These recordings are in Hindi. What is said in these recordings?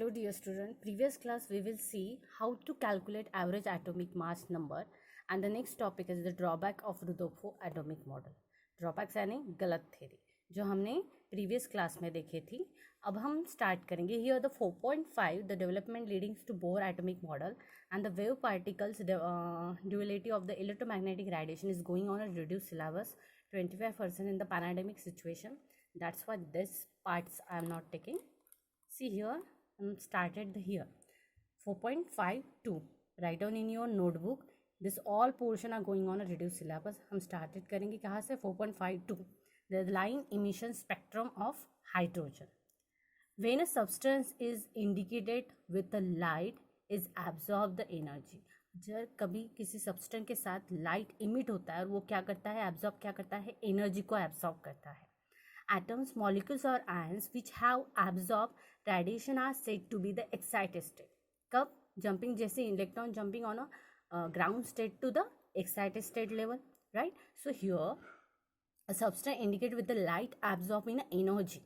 Hello dear student, previous class we will see how to calculate average atomic mass number and the next topic is the drawback of Rutherford atomic model. Drawbacks यानी गलत थ्योरी जो हमने previous class में देखी थी. अब हम start करेंगे. Here the 4.5 the development leading to Bohr atomic model and the wave particles duality of the electromagnetic radiation is going on a reduced syllabus 25% in the pandemic situation. That's why this parts I am not taking. See here. Started here 4.52 write down in your notebook. This all portion are going on a reduced syllabus. हम started करेंगे कहाँ से 4.52 the line emission spectrum of hydrogen. When a substance is indicated with the light is absorb the energy. जब कभी किसी सब्सटेंस के साथ लाइट इमिट होता है और वो क्या करता है एब्जॉर्ब क्या करता है एनर्जी को एब्जॉर्ब करता है. Atoms, molecules or ions which have absorbed radiation are said to be the excited state. कब jumping जैसे electron jumping on a ground state to the excited state level, right? So here a substance indicated with the light absorb in energy.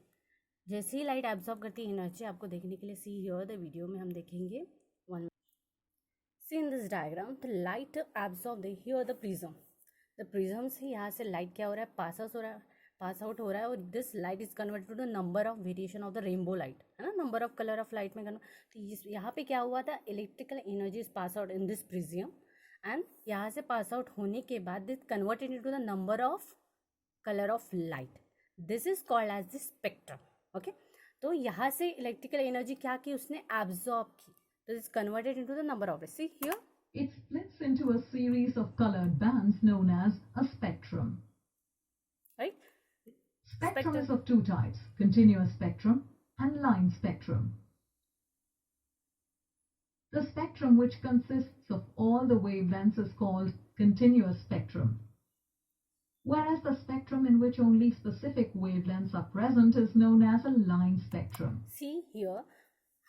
जैसे ही light absorb करती है energy आपको देखने के लिए see here the video में हम देखेंगे one. See in this diagram the light absorb the here the prism. The prism से यहाँ से light क्या हो रहा है पास आउट हो रहा है और this light is converted to the number of variation of the rainbow light है ना number of colour of light में तो यहाँ पे क्या हुआ था electrical energy is pass out in this prism and यहाँ से पास आउट होने के बाद this converted into the number of colour of light. This is called as the spectrum. Okay तो यहाँ से इलेक्ट्रिकल एनर्जी क्या की उसने एब्जॉर्ब की तो is converted into the number of see here it splits into a series of colored bands known as a spectrum. Right? Spectrum is of two types, continuous spectrum and line spectrum. The spectrum which consists of all the wavelengths is called continuous spectrum, whereas the spectrum in which only specific wavelengths are present is known as a line spectrum. See here,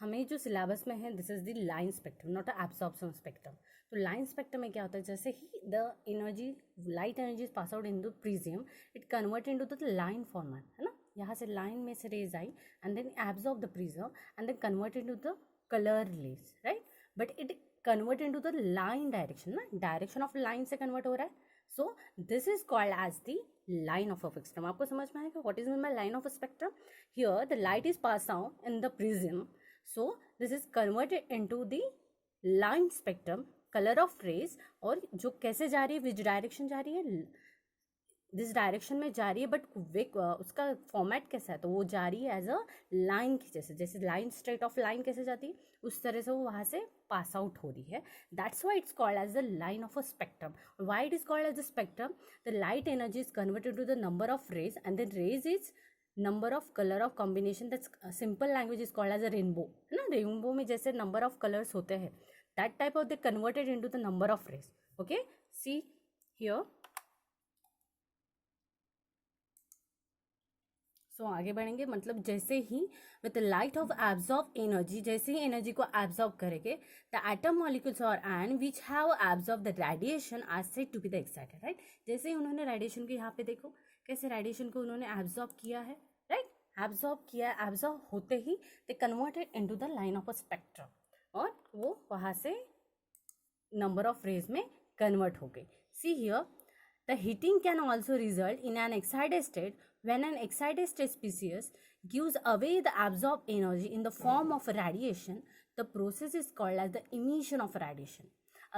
हमें जो सिलेबस में है this is the line spectrum not a absorption spectrum. तो लाइन स्पेक्ट्रम में क्या होता है जैसे ही the energy light energy is pass out in the prism it convert into the line format है ना. यहाँ से लाइन में से रेज आई and then absorb the prism and then convert into the colour rays right but it convert into the line direction ना डायरेक्शन ऑफ लाइन से कन्वर्ट हो रहा है. So this is called as the line of a spectrum. आपको समझ में आएगा what is meant by line of a spectrum. Here the light is passed out in the prism, so this is converted into the line spectrum color of rays. और जो कैसे जा रही है which direction जा रही है दिस डायरेक्शन में जा रही है बट उसका फॉर्मेट कैसा है तो वो जा रही है एज अ लाइन की जैसे लाइन स्ट्रेट ऑफ लाइन कैसे जाती है उस तरह से वो वहाँ से पास आउट हो रही है. That's why it's called as the line of a spectrum. Why it is called as the spectrum the light energy is converted to the number of rays and the rays is number of colour of combination. That's simple language is called as a rainbow है ना. रेनबो में जैसे नंबर ऑफ कलर्स होते हैं that type of the converted into the number of rays. Okay see here. So आगे बढ़ेंगे मतलब जैसे ही with light of absorb energy जैसे ही एनर्जी को एब्जॉर्ब करेंगे द एटम मॉलिक्यूल्स और ion which have absorb the radiation are said to be the excited right. जैसे ही उन्होंने रेडिएशन को यहाँ पे देखो कैसे रेडिएशन को उन्होंने एब्जॉर्ब किया है राइट. एब्जॉर्ब किया एब्जॉर्ब होते ही they converted into the line of a spectrum और वो वहाँ से नंबर ऑफ रेज में कन्वर्ट हो गई. See here the heating can also result in an excited state when an excited state species gives away the absorbed energy in the form of radiation. The process is called as the emission of radiation.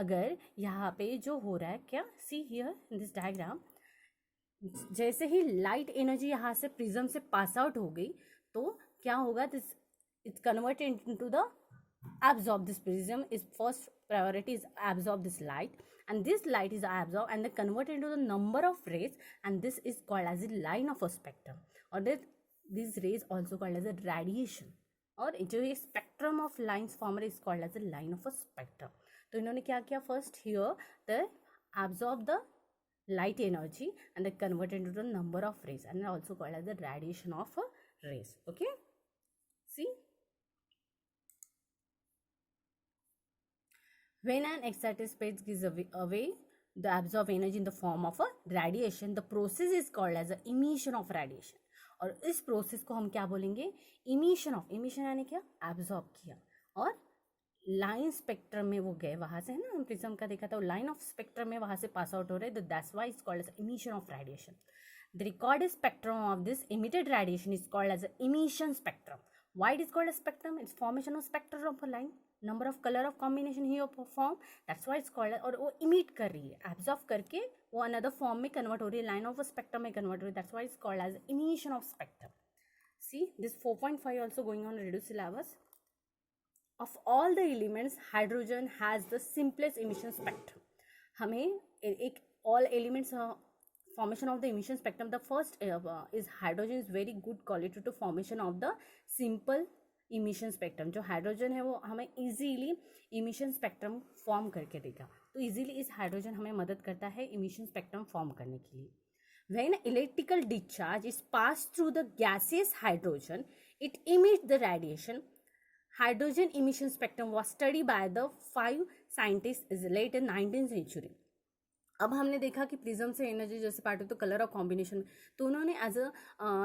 अगर यहाँ पे जो हो रहा है क्या see here in this diagram जैसे ही लाइट एनर्जी यहाँ से प्रिज्म से पास आउट हो गई तो क्या होगा this it's converted into the absorb. This prism is first priority is absorb this light and this light is absorbed and then converted into the number of rays and this is called as the line of a spectrum or these rays also called as a radiation और जो ये spectrum of lines former is called as a line of a spectrum. तो इन्होंने क्या किया first here the absorb the light energy and then converted into the number of rays and also called as the radiation of a rays. Okay see. When an excited space gives away the absorbed energy in the form of a radiation, the process is called as the emission of radiation. और इस प्रोसेस को हम क्या बोलेंगे, इमिशन ऑफ, इमिशन यानी क्या, एब्जॉर्ब किया, और लाइन स्पेक्ट्रम में वो गए, वहाँ से, है ना, हम प्रिज्म का देखा था, लाइन ऑफ स्पेक्ट्रम में वहाँ से पास आउट हो रहे, तो that's why it's called as emission of radiation. The recorded spectrum of this emitted radiation is called as an emission spectrum. Why it is called a spectrum? It's formation of spectrum of a line. Number of color of combination here form. That's why it's called. और वो emit कर रही है, absorb करके वो another form में convert हो रही है, line of a spectrum में convert हो रही है. That's why it's called as emission of spectrum. See this 4.5 also going on reduced syllabus. Of all the elements, hydrogen has the simplest emission spectrum. हमें एक all elements formation of the emission spectrum, the first is hydrogen is very good quality to formation of the simple emission spectrum. जो हाइड्रोजन है वो हमें easily emission spectrum फॉर्म करके देगा, तो easily इस हाइड्रोजन हमें मदद करता है emission spectrum फॉर्म करने के लिए. When electrical discharge is passed through the gaseous hydrogen, it emits the radiation. Hydrogen emission spectrum was studied by the 5 scientists in late 19th century. अब हमने देखा कि प्रिज्म से एनर्जी जैसे part of the colour of combination, तो उन्होंने एज अ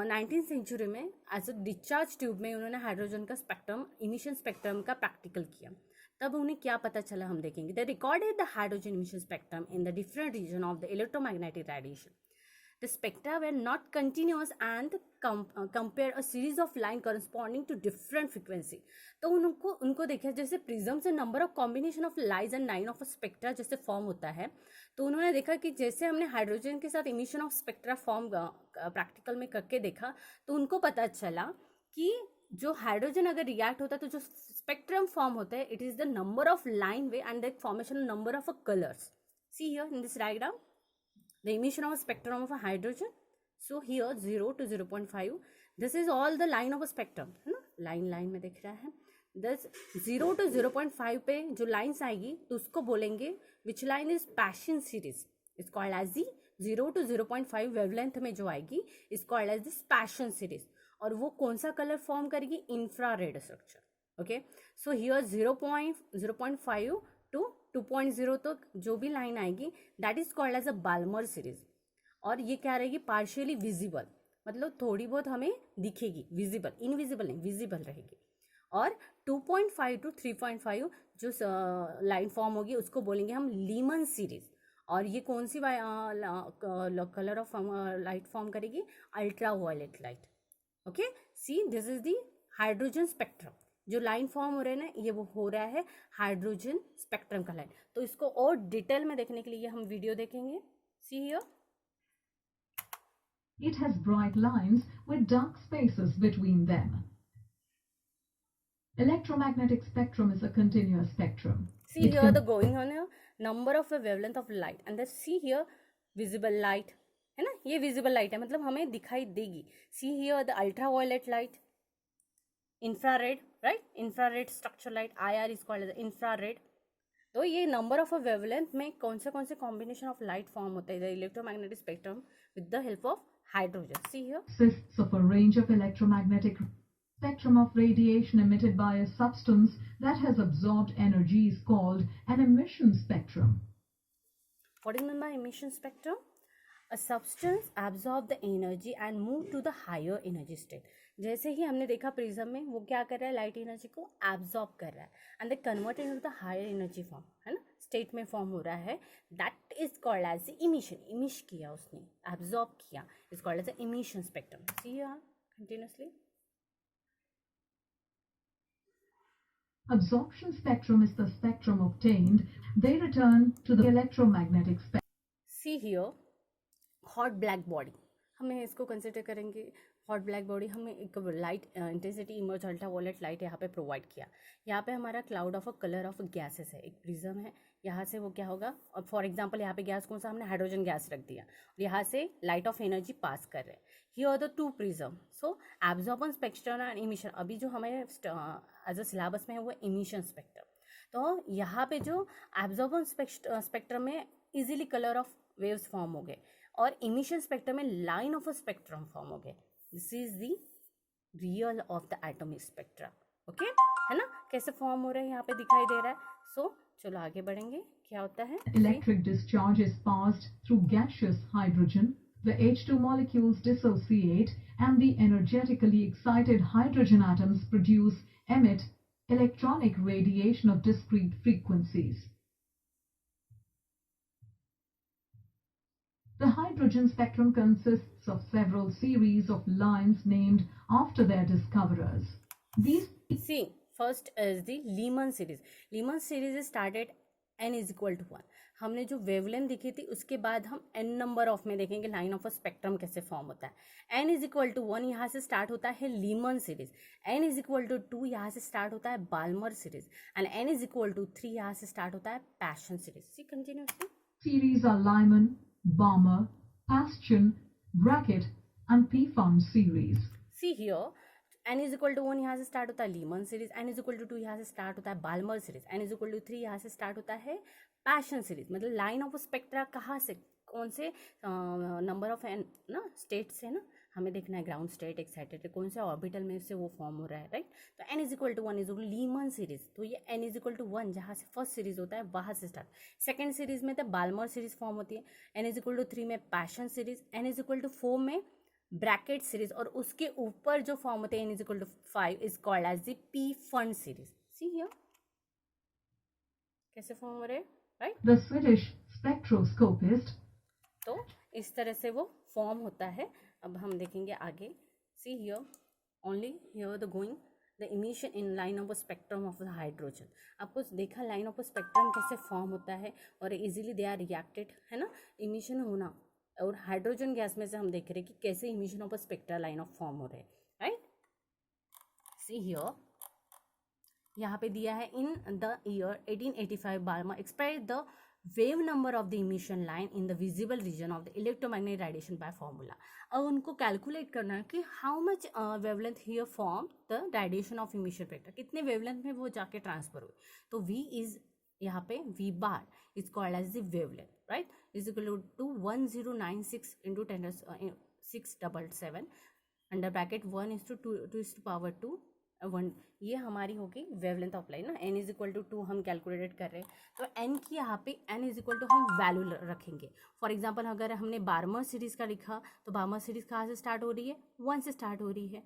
19th सेंचुरी में एज अ डिस्चार्ज ट्यूब में उन्होंने हाइड्रोजन का स्पेक्ट्रम, इमिशन स्पेक्ट्रम का प्रैक्टिकल किया. तब उन्हें क्या पता चला हम देखेंगे. They recorded the hydrogen emission spectrum in the different region of the electromagnetic radiation. The spectra were not continuous and compare a series of line corresponding to different frequency. तो उनको देखा जैसे प्रिज्म से number of combination of lies and line of spectra जैसे फॉर्म होता है, तो उन्होंने देखा कि जैसे हमने हाइड्रोजन के साथ emission of spectra form practical में करके देखा, तो उनको पता चला कि जो हाइड्रोजन अगर रिएक्ट होता है तो जो स्पेक्ट्रम फॉर्म होता है, it is the number of line way and the formation number of colours. See here in this diagram the emission of a spectrum of a hydrogen. So here 0 to 0.5, this is all the line of a spectrum, है ना, लाइन में दिख रहा है. दस 0 to 0.5 पे जो लाइन्स आएगी तो उसको बोलेंगे which line is Paschen series, is called as the 0 to 0.5 wavelength में जो आएगी is called as this Paschen series. और वो कौन सा कलर फॉर्म करेगी, infrared structure. Okay, so here 0.5 to 2.0 तक जो भी लाइन आएगी that is called as a Balmer series. और ये क्या रहेगी, पार्शियली विजिबल, मतलब थोड़ी बहुत हमें दिखेगी, विजिबल, इनविजिबल नहीं, विजिबल रहेगी. और 2.5 टू 3.5 जो लाइन फॉर्म होगी उसको बोलेंगे हम लीमन सीरीज. और ये कौन सी कलर ऑफ लाइट फॉर्म करेगी, ultra violet light. Okay, see this is the hydrogen spectrum. जो लाइन फॉर्म हो रहा है ना, ये वो हो रहा है हाइड्रोजन स्पेक्ट्रम का लाइन. तो इसको और डिटेल में देखने के लिए हम वीडियो देखेंगे. See here, it has bright lines with dark spaces between them. Electromagnetic spectrum is a continuous spectrum. See here the going on a number of a wavelength of light and then see here visible light, है ना, ये visible light है, मतलब हमें दिखाई देगी. See here the ultraviolet light, infrared, right, infrared structure light, IR is called as infrared. तो ये नंबर ऑफ अ वेवलेंथ में कौन से कॉम्बिनेशन ऑफ लाइट फॉर्म होता है, the electromagnetic spectrum with the help of hydrogen. See here, consists of a range of electromagnetic spectrum of radiation emitted by a substance that has absorbed energy is called an emission spectrum. What is meant by emission spectrum? A substance absorb the energy and move to the higher energy state. जैसे ही हमने देखा प्रिज्म में, वो क्या कर रहा है, लाइट एनर्जी को एब्जॉर्ब कर रहा है and the convert into the higher energy form, है ना, स्टेट में फॉर्म हो रहा है. That is called as emission. इमिश किया उसने, एब्जॉर्ब किया, is called as emission spectrum. See here continuously, Absorption spectrum is the spectrum obtained. They return to the electromagnetic spectrum. See here hot black body, हमें इसको कंसिडर करेंगे. हॉट ब्लैक बॉडी हमें एक light intensity emerge ultra wallet light यहाँ पे प्रोवाइड किया. यहाँ पे हमारा cloud of a colour of gases है, एक प्रिज्म है. यहाँ से वो क्या होगा, और फॉर एग्जांपल यहाँ पे गैस कौन सा, हमने हाइड्रोजन गैस रख दिया और यहाँ से लाइट ऑफ एनर्जी पास कर रहे हैं. Here are the two prism. So absorption spectrum and emission, अभी जो हमें एज अ सिलेबस में है वो इमिशन स्पेक्ट्रम. तो यहाँ पे जो एब्जॉर्बन स्पेक्ट्रम में easily colour of waves form हो गए और इमिशन स्पेक्ट्रम में line of a spectrum form हो गए. This is the real of the atomic spectra. Okay, है ना, कैसे फॉर्म हो रहा है यहाँ पे दिखाई दे रहा है. सो चलो आगे बढ़ेंगे, क्या होता है. Electric discharge is passed through gaseous hydrogen the H2 molecules dissociate and the energetically excited hydrogen atoms emit electronic radiation of discrete frequencies. The hydrogen spectrum consists of several series of lines named after their discoverers. These See, first is the Lyman series. Lyman series is started n is equal to 1. हमने जो वेवलेंथ देखी थी उसके बाद हम n नंबर ऑफ में देखेंगे लाइन ऑफ अ स्पेक्ट्रम कैसे फॉर्म होता है. n इज इक्वल टू 1 यहाँ से स्टार्ट होता है Lyman series. n is equal to 2 यहाँ से स्टार्ट होता है Balmer series. And n is equal to 3 यहाँ से स्टार्ट होता है Paschen series. See continuously. series are Lyman, Balmer, Paschen, Brackett, and P-Fund series. See here, n is equal to 1 यहाँ से स्टार्ट होता है Lyman series. n is equal to 2 यहाँ से स्टार्ट होता है Balmer series. n is equal to 3 यहाँ से स्टार्ट होता है पैशन सीरीज. मतलब लाइन ऑफ स्पेक्ट्रा कहाँ से, कौन से नंबर ऑफ एन ना स्टेट से ना हमें देखना है. ग्राउंड स्टेट, एक्साइटेड, कौन से ऑर्बिटल में से वो फॉर्म हो रहा है, राइट. तो n is equal to 1 is equal Lyman series. तो ये n इज इक्वल टू 1 जहाँ से फर्स्ट सीरीज होता है वहाँ से स्टार्ट. सेकेंड सीरीज में तो बाल्मर सीरीज फॉर्म होती है. n इज इक्वल टू 3 में Paschen series. n is equal to 4 में ब्रैकेट सीरीज. और उसके ऊपर जो फॉर्म होते हैं n इज इक्वल टू 5 इज called as the Pfund series. See here कैसे फॉर्म हो रहे हैं, राइट. The Swedish spectroscopist. तो इस तरह से वो फॉर्म होता है. अब हम देखेंगे आगे. See here only here the going the emission in line of spectrum of the hydrogen. आपको देखा लाइन ऑफ स्पेक्ट्रम कैसे फॉर्म होता है और इजीली दे आर रिएक्टेड, है ना. इमिशन होना और हाइड्रोजन गैस में से हम देख रहे हैं कि कैसे emission of spectra line of form हो रहे हैं, राइट. सी हियर यहाँ पे दिया है in the year 1885 Balmer express the wave number of the emission line in the visible region of the electromagnetic radiation by formula. अब उनको कैलकुलेट करना है कि how much wavelength here form the radiation of emission vector, कितने वेवलेंथ में वो जाके ट्रांसफर हुए. तो v इज यहाँ पे v bar is called as the wavelength, right. Is equal to 1096 into 10⁶777 under bracket 1 is to 2 is to power 2 1. ये हमारी होगी वेवलेंथ ऑफ लाइन ना. n इज इक्वल टू 2 हम कैलकुलेट कर रहे हैं. तो n की यहाँ पे n इज इक्वल टू हम वैल्यू रखेंगे. फॉर एग्जांपल अगर हमने बार्मर सीरीज का लिखा तो बार्मर सीरीज कहाँ से स्टार्ट हो रही है, 1 से स्टार्ट हो रही है.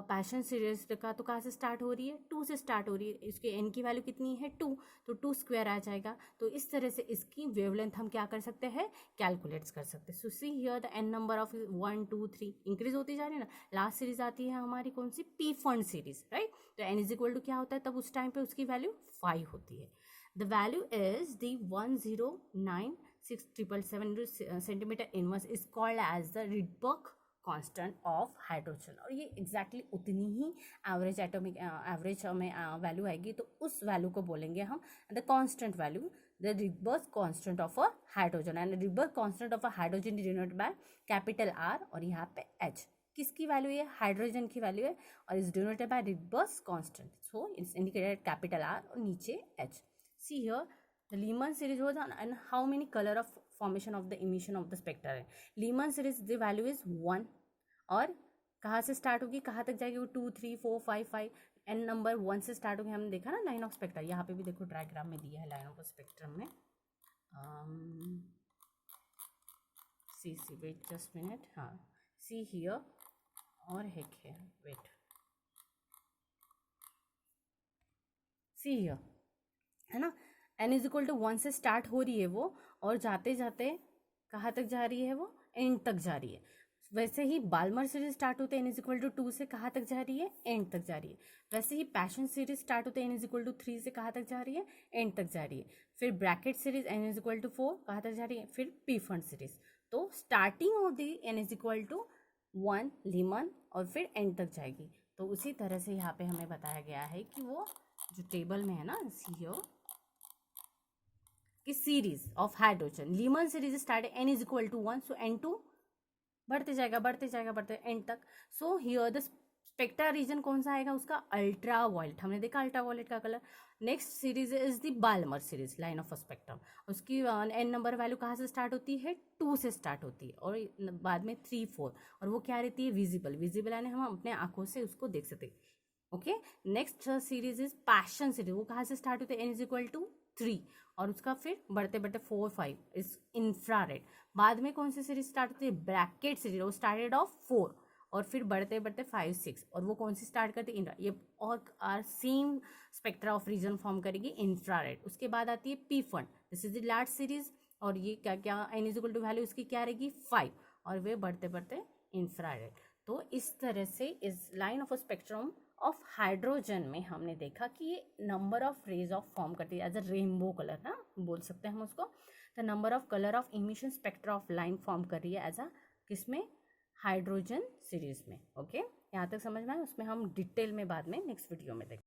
पैशन सीरीज का तो कहाँ से स्टार्ट हो रही है, 2 से स्टार्ट हो रही है. इसके n की वैल्यू कितनी है 2, तो 2 स्क्वायर आ जाएगा. तो इस तरह से इसकी वेवलेंथ हम क्या कर सकते हैं, कैलकुलेट कर सकते हैं. So see here the n number of 1 2 3 increase होती जा रही है ना. लास्ट सीरीज आती है हमारी कौन सी, पी फंड सीरीज, राइट. तो n इज इक्वल टू क्या होता है तब उस टाइम पे उसकी वैल्यू 5 होती है. The value is the 109677 centimetre inverse is called as the Rydberg constant of hydrogen. और ये एग्जैक्टली उतनी ही एवरेज एटॉमिक एवरेज में वैल्यू आएगी. तो उस वैल्यू को बोलेंगे हम the constant value, the Rydberg constant of a hydrogen. And Rydberg constant of a hydrogen denoted by capital R और यहाँ पे H. किसकी वैल्यू है, हाइड्रोजन की वैल्यू है और is denoted by Rydberg constant. So it's indicated capital R और नीचे H. C here the Lehman series was and how many color of formation of the emission of the spectra है. Lyman series the value is 1 और कहाँ से स्टार्ट होगी कहाँ तक जाएगी वो 2 3 4 5 5 n नंबर 1 से स्टार्ट होगी. हमने देखा ना लाइन ऑफ स्पेक्ट्रा. यहाँ पे भी देखो डायग्राम में दिया है लाइन ऑफ स्पेक्ट्रम में. सी वेट जस्ट मिनट. हाँ सी हियर और हेक है वेट. सी हियर है ना. n इज इक्वल टू 1 से स्टार्ट हो रही है वो और जाते जाते कहाँ तक जा रही है वो, एंड तक जा रही है. वैसे ही बाल्मर सीरीज स्टार्ट होते हैं n इज इक्वल टू 2 से कहाँ तक जा रही है, एंड तक जा रही है. वैसे ही पैशन सीरीज स्टार्ट होते हैं n इज इक्वल टू 3 से कहाँ तक जा रही है, एंड तक जा रही है. फिर Brackett series n is equal to 4 कहाँ तक जा रही है, फिर पी फंड सीरीज. तो starting of the n is equal to 1 Lyman और फिर एंड तक जाएगी. तो उसी तरह से यहाँ पे हमें बताया गया है कि वो जो टेबल में है ना सीओ की series of hydrogen Lyman series start n is equal to 1. So n2 बढ़ते जाएगा एंड तक. So here the spectra region कौन सा आएगा उसका, अल्ट्रा वायलेट. हमने देखा अल्ट्रा वायलेट का colour. Next series is the Balmer series line of spectrum. उसकी n नंबर वैल्यू कहाँ से स्टार्ट होती है, 2 से स्टार्ट होती है और बाद में 3 4 और वो क्या रहती है, विजिबल यानी हम अपने आंखों से उसको देख सकते. Okay. Next series is Paschen series. वो कहाँ से स्टार्ट होती है, n इज इक्वल टू 3 और उसका फिर बढ़ते बढ़ते 4 5 इज इंफ्रारेड। बाद में कौन सी सीरीज स्टार्ट होती है, ब्रैकेट सीरीज, वो स्टार्टेड ऑफ 4 और फिर बढ़ते बढ़ते 5 6 और वो कौन सी स्टार्ट करती है, ये और are same spectra of region form करेगी इंफ्रारेड। उसके बाद आती है Pfund, this is the large series और ये क्या क्या n is equal to value इसकी क्या रहेगी 5 और वे बढ़ते बढ़ते इंफ्रारेड। तो इस तरह से इस line of spectrum of hydrogen में हमने देखा कि ये number of rays of form करती है एज अ रेनबो कलर, ना बोल सकते हैं हम उसको। The number of colour of emission spectra of line form कर रही है एज अ किसमें, हाइड्रोजन सीरीज में। ओके, यहाँ तक समझ में आया, उसमें हम डिटेल में बाद में नेक्स्ट वीडियो में देखें।